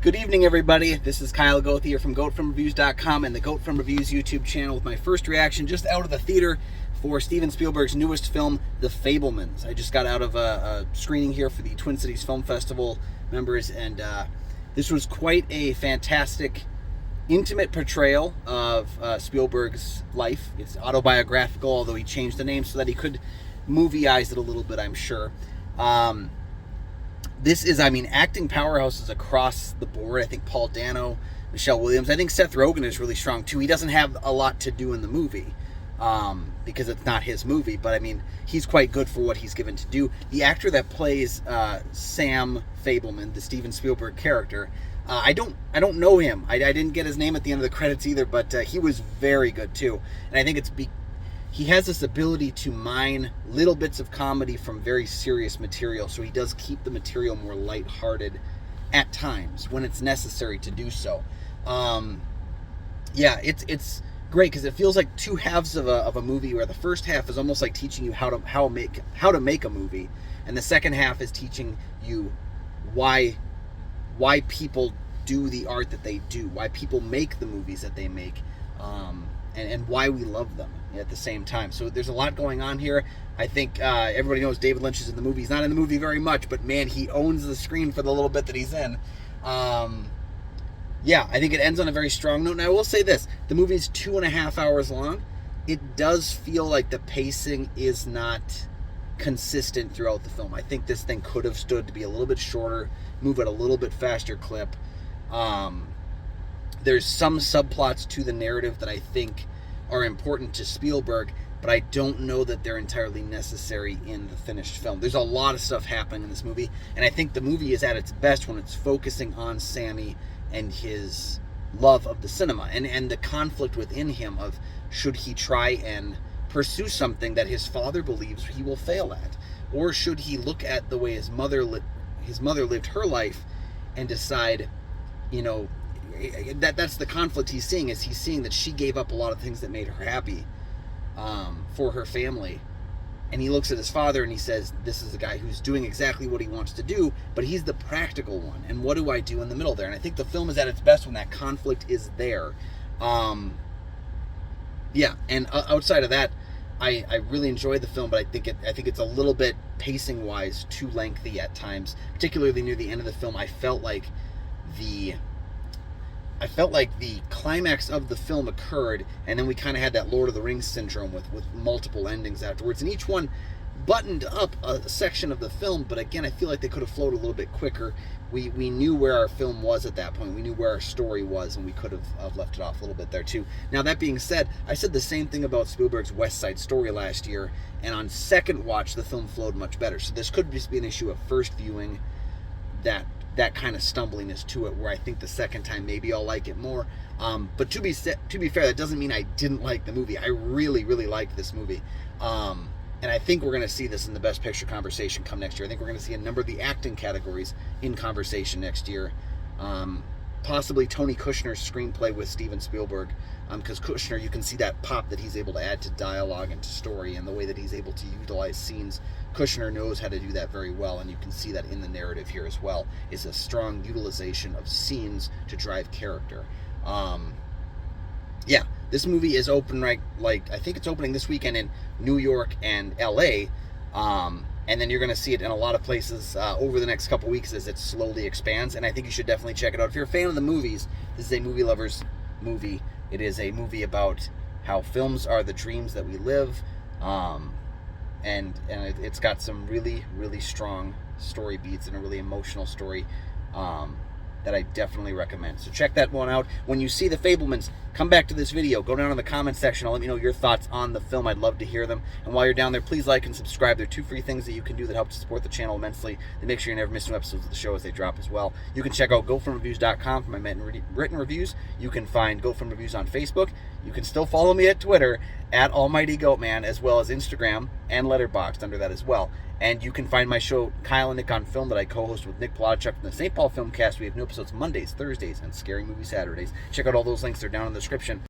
Good evening, everybody. This is Kyle Goethe here from GoatFromReviews.com and the Goat From Reviews YouTube channel with my first reaction just out of the theater for Steven Spielberg's newest film, The Fabelmans. I just got out of a screening here for the Twin Cities Film Festival members, and this was quite a fantastic, intimate portrayal of Spielberg's life. It's autobiographical, although he changed the name so that he could movie-ize it a little bit, I'm sure. This is, acting powerhouses across the board. I think Paul Dano, Michelle Williams. I think Seth Rogen is really strong, too. He doesn't have a lot to do in the movie because it's not his movie. But, he's quite good for what he's given to do. The actor that plays Sam Fabelman, the Steven Spielberg character, I don't know him. I didn't get his name at the end of the credits either, but he was very good, too. And I think it's he has this ability to mine little bits of comedy from very serious material, so he does keep the material more lighthearted at times when it's necessary to do so. It's great because it feels like two halves of a movie, where the first half is almost like teaching you how to make a movie, and the second half is teaching you why people do the art that they do, why people make the movies that they make, and why we love them at the same time. So there's a lot going on here. I think everybody knows David Lynch is in the movie. He's not in the movie very much, but man, he owns the screen for the little bit that he's in. I think it ends on a very strong note. And I will say this, the movie is 2.5 hours long. It does feel like the pacing is not consistent throughout the film. I think this thing could have stood to be a little bit shorter, move at a little bit faster clip. There's some subplots to the narrative that I think are important to Spielberg, but I don't know that they're entirely necessary in the finished film. There's a lot of stuff happening in this movie, and I think the movie is at its best when it's focusing on Sammy and his love of the cinema, and the conflict within him of, should he try and pursue something that his father believes he will fail at, or should he look at the way his mother lived her life and decide, that's the conflict he's seeing. Is he's seeing that she gave up a lot of things that made her happy for her family, and he looks at his father and he says, this is a guy who's doing exactly what he wants to do, but he's the practical one, and what do I do in the middle there? And I think the film is at its best when that conflict is there. And outside of that, I really enjoyed the film, but I think it's a little bit pacing wise too lengthy at times, particularly near the end of the film. I felt like the climax of the film occurred, and then we kind of had that Lord of the Rings syndrome with multiple endings afterwards, and each one buttoned up a section of the film, but again, I feel like they could have flowed a little bit quicker. We knew where our film was at that point. We knew where our story was, and we could have left it off a little bit there too. Now, that being said, I said the same thing about Spielberg's West Side Story last year, and on second watch, the film flowed much better. So this could just be an issue of first viewing, that kind of stumbliness to it, where I think the second time maybe I'll like it more. But to be fair, that doesn't mean I didn't like the movie. I really, really liked this movie. And I think we're going to see this in the Best Picture conversation come next year. I think we're going to see a number of the acting categories in conversation next year. Possibly Tony Kushner's screenplay with Steven Spielberg, because Kushner, you can see that pop that he's able to add to dialogue and to story, and the way that he's able to utilize scenes. Kushner knows how to do that very well, and you can see that in the narrative here as well, is a strong utilization of scenes to drive character. This movie is open I think it's opening this weekend in New York and LA, and then you're going to see it in a lot of places over the next couple weeks as it slowly expands, and I think you should definitely check it out. If you're a fan of the movies, this is a movie lover's movie. It is a movie about how films are the dreams that we live, and it's got some really, really strong story beats and a really emotional story that I definitely recommend. So check that one out. When you see The Fabelmans, come back to this video. Go down in the comment section. I'll let me know your thoughts on the film. I'd love to hear them. And while you're down there, please like and subscribe. There are 2 free things that you can do that help to support the channel immensely. They make sure you never miss new episodes of the show as they drop as well. You can check out GoFromReviews.com for my written reviews. You can find Go From Reviews on Facebook. You can still follow me at Twitter at Almighty Goatman, as well as Instagram and Letterboxd under that as well. And you can find my show, Kyle and Nick on Film, that I co-host with Nick Plodchuk from the St. Paul Filmcast. We have new episodes Mondays, Thursdays, and Scary Movie Saturdays. Check out all those links. They're down in the description.